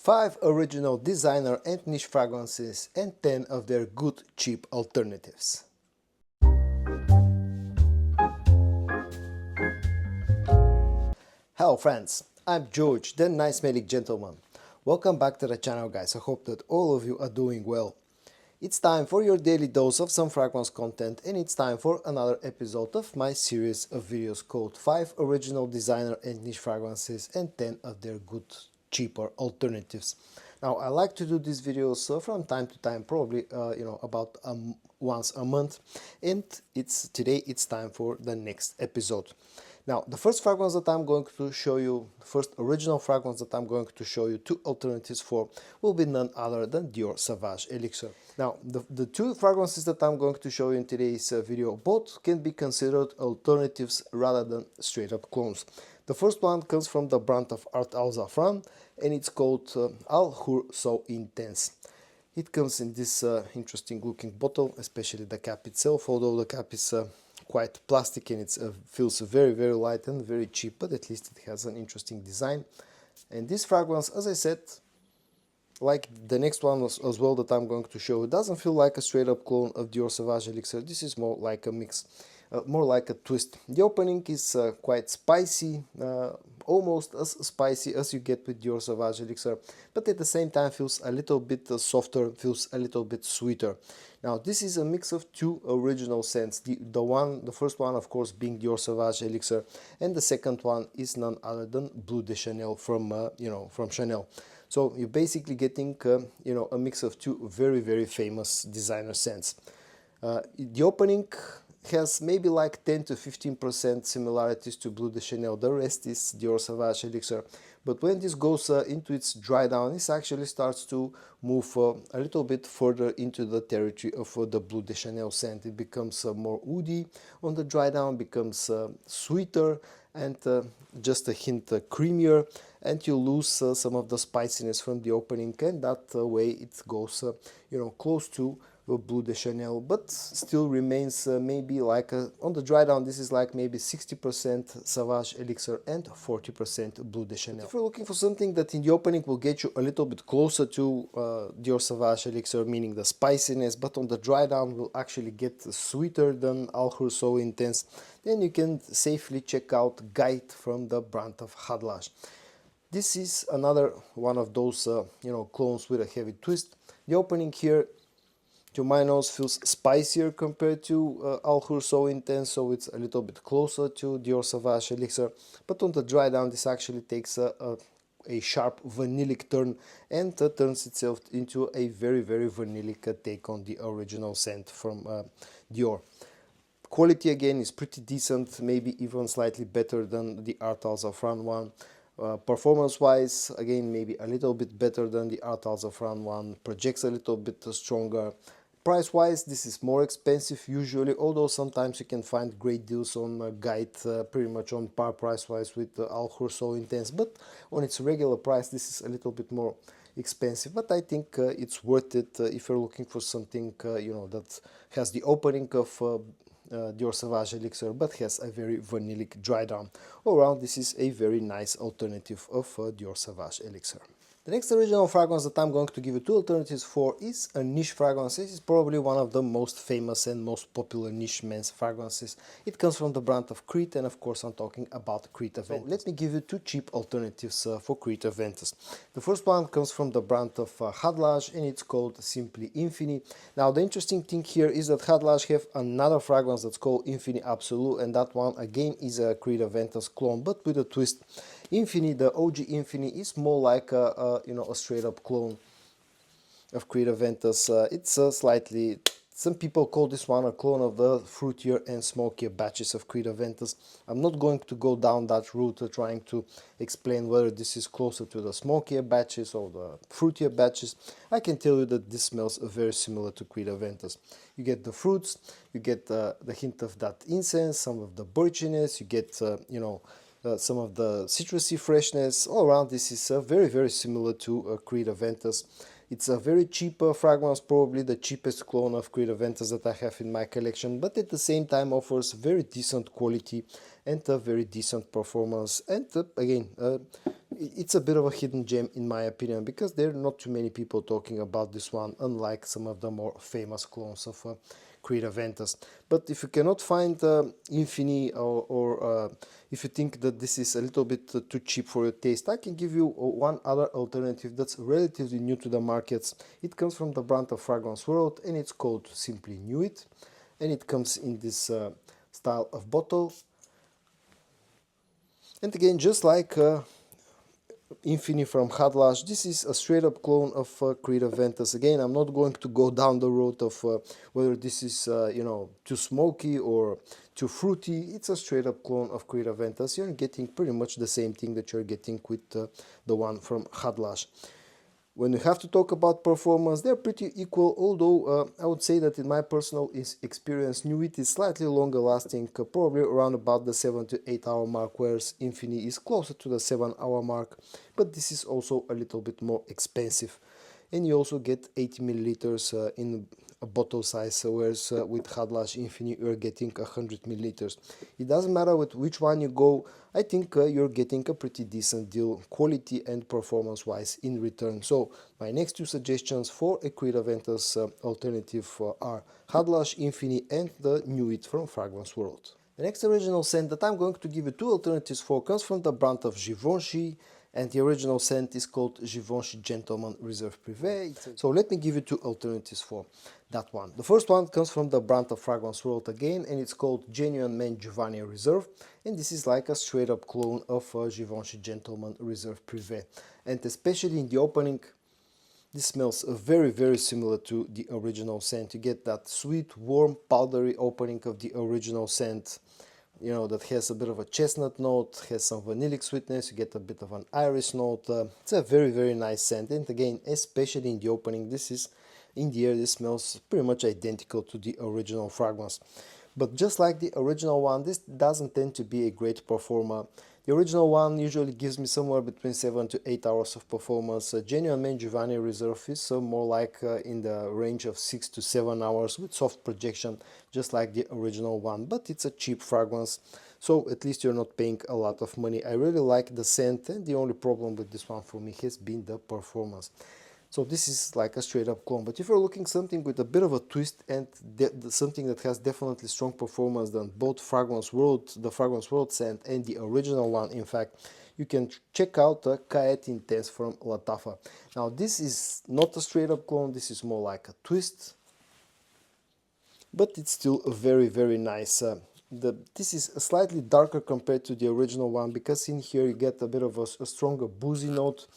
5 original designer and niche fragrances and 10 of their good cheap alternatives. Hello friends, I'm George, the nice smelling gentleman. Welcome back to the channel guys, I hope that all of you are doing well. It's time for your daily dose of some fragrance content, and it's time for another episode of my series of videos called 5 original designer and niche fragrances and 10 of their good cheaper alternatives. Now I like to do these videos from time to time, probably about once a month, and today it's time for the next episode. Now, the first fragrance that I'm going to show you, the first original fragrance that I'm going to show you two alternatives for, will be none other than Dior Sauvage Elixir. Now, the two fragrances that I'm going to show you in today's video, both can be considered alternatives rather than straight up clones. The first one comes from the brand of Zaafaran, and it's called Athoor So Intense. It comes in this interesting looking bottle, especially the cap itself, although the cap is quite plastic and it feels very light and very cheap, but at least it has an interesting design. And this fragrance, as I said, like the next one as well that I'm going to show, it doesn't feel like a straight up clone of Dior Sauvage Elixir. This is more like a mix, more like a twist. The opening is quite spicy, almost as spicy as you get with Dior Sauvage Elixir, but at the same time feels a little bit softer, feels a little bit sweeter. Now this is a mix of two original scents, the first one of course being Dior Sauvage Elixir, and the second one is none other than Bleu de Chanel from from Chanel. So you're basically getting a mix of two very famous designer scents. The opening has maybe like 10 to 15% similarities to Bleu de Chanel. The rest is Dior Sauvage Elixir. But when this goes into its dry down, this actually starts to move a little bit further into the territory of the Bleu de Chanel scent. It becomes more woody on the dry down, becomes sweeter and just a hint creamier, and you lose some of the spiciness from the opening, and that way it goes close to Bleu de Chanel, but still remains maybe like on the dry down. This is like maybe 60% Sauvage Elixir and 40% Bleu de Chanel. If you're looking for something that in the opening will get you a little bit closer to Dior Sauvage Elixir, meaning the spiciness, but on the dry down will actually get sweeter than Athoor So Intense, then you can safely check out Gaith from the brand of Khadlaj. This is another one of those clones with a heavy twist. The opening here, to my nose, feels spicier compared to Athoor So Intense, so it's a little bit closer to Dior Sauvage Elixir. But on the dry down, this actually takes a sharp vanillic turn and turns itself into a very vanillic take on the original scent from Dior. Quality again is pretty decent, maybe even slightly better than the Zaafaran one. Performance wise, again, maybe a little bit better than the Zaafaran one, projects a little bit stronger. Price wise, this is more expensive usually, although sometimes you can find great deals on Gaith, pretty much on par price wise with Athoor So Intense, but on its regular price this is a little bit more expensive. But I think it's worth it if you're looking for something that has the opening of Dior Sauvage Elixir but has a very vanillic dry down. All around, this is a very nice alternative of Dior Sauvage Elixir. The next original fragrance that I'm going to give you two alternatives for is a niche fragrance. This is probably one of the most famous and most popular niche men's fragrances. It comes from the brand of Qaa'ed, and of course I'm talking about Qaa'ed Aventus. So let me give you two cheap alternatives for Qaa'ed Aventus. The first one comes from the brand of Khadlaj, and it's called simply Infini. Now the interesting thing here is that Khadlaj have another fragrance that's called Infini Absolute, and that one again is a Qaa'ed Aventus clone, but with a twist. Infini, the OG Infini, is more like a straight up clone of Qaa'ed Aventus. It's slightly, some people call this one a clone of the fruitier and smokier batches of Qaa'ed Aventus. I'm not going to go down that route trying to explain whether this is closer to the smokier batches or the fruitier batches. I can tell you that this smells very similar to Qaa'ed Aventus. You get the fruits, you get the hint of that incense, some of the birchiness, you get some of the citrusy freshness. All around, this is very similar to Creed Aventus. It's a very cheap fragrance, probably the cheapest clone of Creed Aventus that I have in my collection, but at the same time offers very decent quality and a very decent performance. And again, it's a bit of a hidden gem in my opinion, because there are not too many people talking about this one, unlike some of the more famous clones of Creed Aventus. But if you cannot find Infini, or if you think that this is a little bit too cheap for your taste, I can give you one other alternative that's relatively new to the markets. It comes from the brand of Fragrance World, and it's called simply Nuit, and it comes in this style of bottle. And again, just like Infini from Khadlaj, this is a straight up clone of Creed Aventus. Again, I'm not going to go down the road of whether this is too smoky or too fruity. It's a straight up clone of Creed Aventus. You're getting pretty much the same thing that you're getting with the one from Khadlaj. When we have to talk about performance, they're pretty equal, although I would say that in my personal experience, Nuit is slightly longer lasting, probably around about the 7 to 8 hour mark, whereas Infini is closer to the 7 hour mark, but this is also a little bit more expensive. And you also get 80 milliliters in a bottle size, whereas with Khadlaj Infini you're getting 100 milliliters. It doesn't matter with which one you go, I think you're getting a pretty decent deal, quality and performance wise, in return. So my next two suggestions for a Creed Aventus alternative are Khadlaj Infini and the Nuit from Fragrance World. The next original scent that I'm going to give you two alternatives for comes from the brand of Givenchy, and the original scent is called Givenchy Gentleman Reserve Privé. So let me give you two alternatives for that one. The first one comes from the brand of Fragrance World again, and it's called Genuine Men Giovanni Reserve, and this is like a straight up clone of Givenchy Gentleman Reserve Privé. And especially in the opening, this smells very similar to the original scent. You get that sweet, warm, powdery opening of the original scent, that has a bit of a chestnut note, has some vanillic sweetness, you get a bit of an iris note. It's a very nice scent, and again, especially in the opening, this is in the air, this smells pretty much identical to the original fragrance. But just like the original one, this doesn't tend to be a great performer. The original one usually gives me somewhere between 7 to 8 hours of performance. Genuine Men Giovanni Reserve is more like in the range of 6 to 7 hours with soft projection, just like the original one. But it's a cheap fragrance, so at least you're not paying a lot of money. I really like the scent, and the only problem with this one for me has been the performance. So this is like a straight up clone, but if you're looking something with a bit of a twist and something that has definitely strong performance than both the Fragrance World scent and the original one, in fact, you can check out the Qaa'ed Intense from Lattafa. Now this is not a straight up clone, this is more like a twist, but it's still a very nice. This is slightly darker compared to the original one, because in here you get a bit of a stronger boozy note.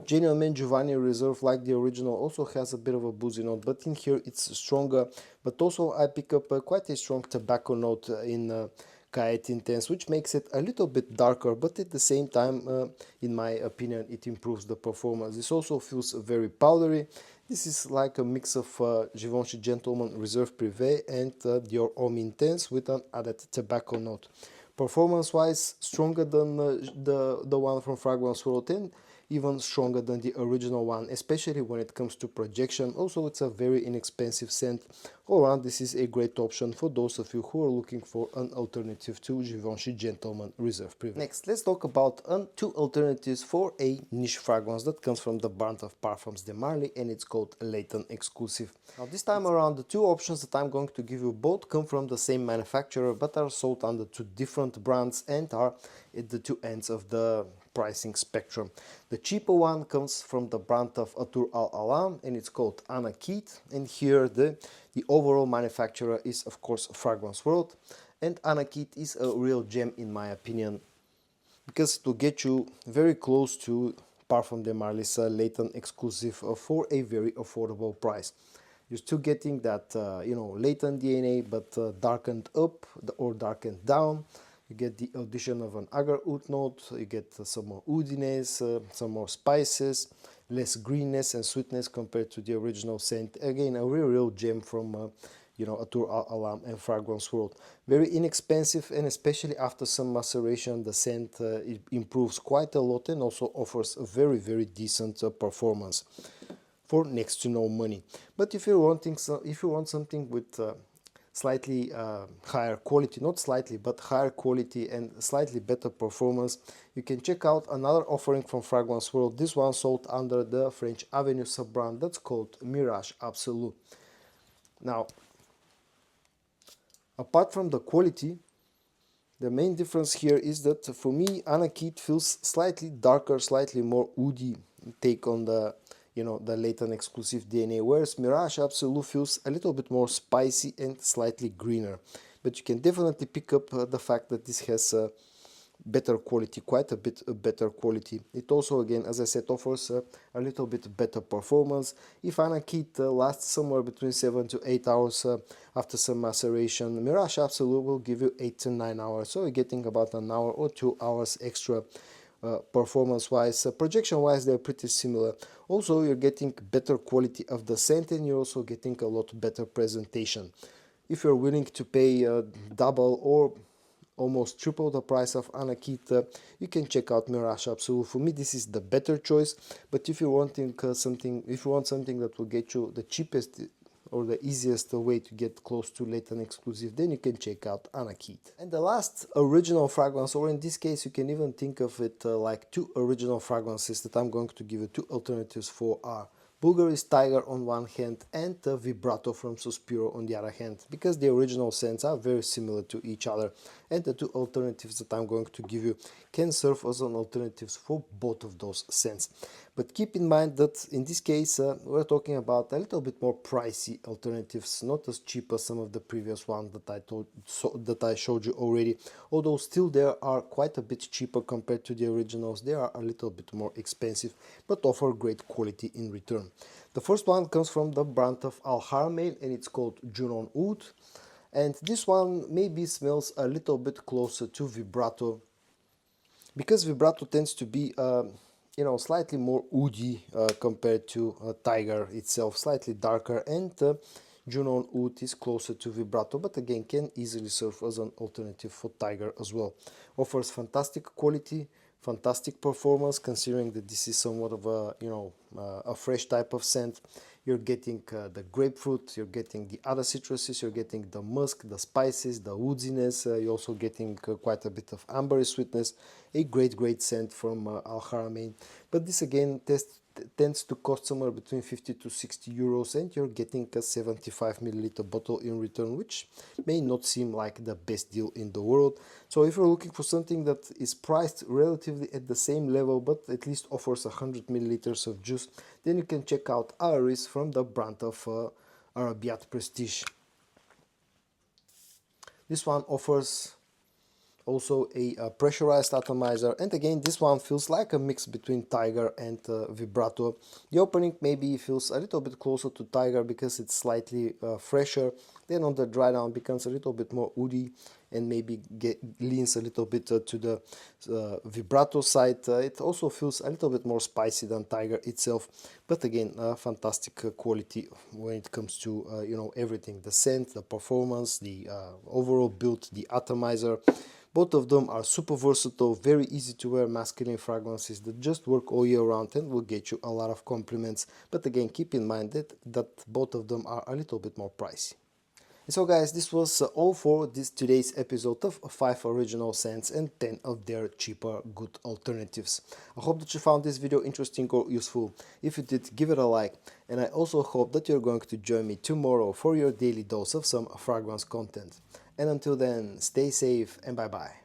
Genuine Men Giovanni Reserve, like the original, also has a bit of a boozy note, but in here it's stronger. But also I pick up quite a strong tobacco note in Qaa'ed Intense, which makes it a little bit darker, but at the same time, in my opinion, it improves the performance. This also feels very powdery. This is like a mix of Givenchy Gentleman Reserve Privé and Dior Homme Intense with an added tobacco note. Performance-wise, stronger than the one from Fragrance World, and even stronger than the original one, especially when it comes to projection. Also, it's a very inexpensive scent. All around, this is a great option for those of you who are looking for an alternative to Givenchy Gentleman Reserve Privé. Next, let's talk about two alternatives for a niche fragrance that comes from the brand of Parfums de Marly, and it's called Layton Exclusive. Now this time around, the two options that I'm going to give you both come from the same manufacturer, but are sold under two different brands and are at the two ends of the pricing spectrum. The cheaper one comes from the brand of Athoor Al Alam, and it's called Anaqeed, and here the overall manufacturer is of course Fragrance World, and Anaqeed is a real gem in my opinion, because it will get you very close to Parfums de Marly's Layton Exclusive for a very affordable price. You're still getting that Layton DNA, but darkened up or darkened down. You get the addition of an agar oud note, you get some more oudiness, some more spices, less greenness and sweetness compared to the original scent. Again, a real gem from Athoor Alam and Fragrance World. Very inexpensive, and especially after some maceration, the scent it improves quite a lot and also offers a very, very decent performance for next to no money. But if if you want something with slightly higher quality, not slightly, but higher quality and slightly better performance, you can check out another offering from Fragrance World. This one sold under the French Aventus sub-brand that's called Mirage Absolu. Now, apart from the quality, the main difference here is that for me, Anaqeed feels slightly darker, slightly more woody take on the the Layton exclusive DNA, whereas Mirage Absolu feels a little bit more spicy and slightly greener. But you can definitely pick up the fact that this has better quality, quite a bit better quality. It also, again, as I said, offers a little bit better performance. If Anaqeed lasts somewhere between 7 to 8 hours after some maceration, Mirage Absolu will give you 8 to 9 hours. So you're getting about an hour or 2 hours extra performance-wise. Projection-wise, they're pretty similar. Also, you're getting better quality of the scent, and you're also getting a lot better presentation. If you're willing to pay double or almost triple the price of Anaqeed, you can check out Mirage Absolu. For me, this is the better choice. But if you're wanting if you want something that will get you the cheapest or the easiest way to get close to Layton exclusive, then you can check out Anaqeed. And the last original fragrance, or in this case you can even think of it like two original fragrances that I'm going to give you two alternatives for, are Bulgari's Tiger on one hand and Vibrato from Suspiro on the other hand, because the original scents are very similar to each other, and the two alternatives that I'm going to give you can serve as an alternatives for both of those scents. But keep in mind that in this case we're talking about a little bit more pricey alternatives, not as cheap as some of the previous ones that I showed you already, although still they are quite a bit cheaper compared to the originals. They are a little bit more expensive but offer great quality in return. The first one comes from the brand of Haramain, and it's called Junoon Oud, and this one maybe smells a little bit closer to Vibrato, because Vibrato tends to be slightly more woody compared to Tiger itself, slightly darker, and Junoon Oud is closer to Vibrato, but again can easily serve as an alternative for Tiger as well. Offers fantastic quality, fantastic performance, considering that this is somewhat of a a fresh type of scent. You're getting the grapefruit, you're getting the other citruses, you're getting the musk, the spices, the woodiness, you're also getting quite a bit of ambery sweetness. A great scent from Haramain. But this again tends to cost somewhere between 50 to 60 euros, and you're getting a 75 milliliter bottle in return, which may not seem like the best deal in the world. So if you're looking for something that is priced relatively at the same level but at least offers 100 milliliters of juice, then you can check out Iris from the brand of Arabiat Prestige. This one offers also a pressurized atomizer, and again this one feels like a mix between Tiger and Vibrato. The opening maybe feels a little bit closer to Tiger because it's slightly fresher, then on the dry down becomes a little bit more woody and maybe leans a little bit to the Vibrato side. It also feels a little bit more spicy than Tiger itself, but again fantastic quality when it comes to everything, the scent, the performance, the overall build, the atomizer. Both of them are super versatile, very easy to wear masculine fragrances that just work all year round and will get you a lot of compliments. But again, keep in mind that both of them are a little bit more pricey. So guys, this was all for today's episode of 5 original scents and 10 of their cheaper good alternatives. I hope that you found this video interesting or useful. If you did, give it a like, and I also hope that you're going to join me tomorrow for your daily dose of some fragrance content. And until then, stay safe and bye bye.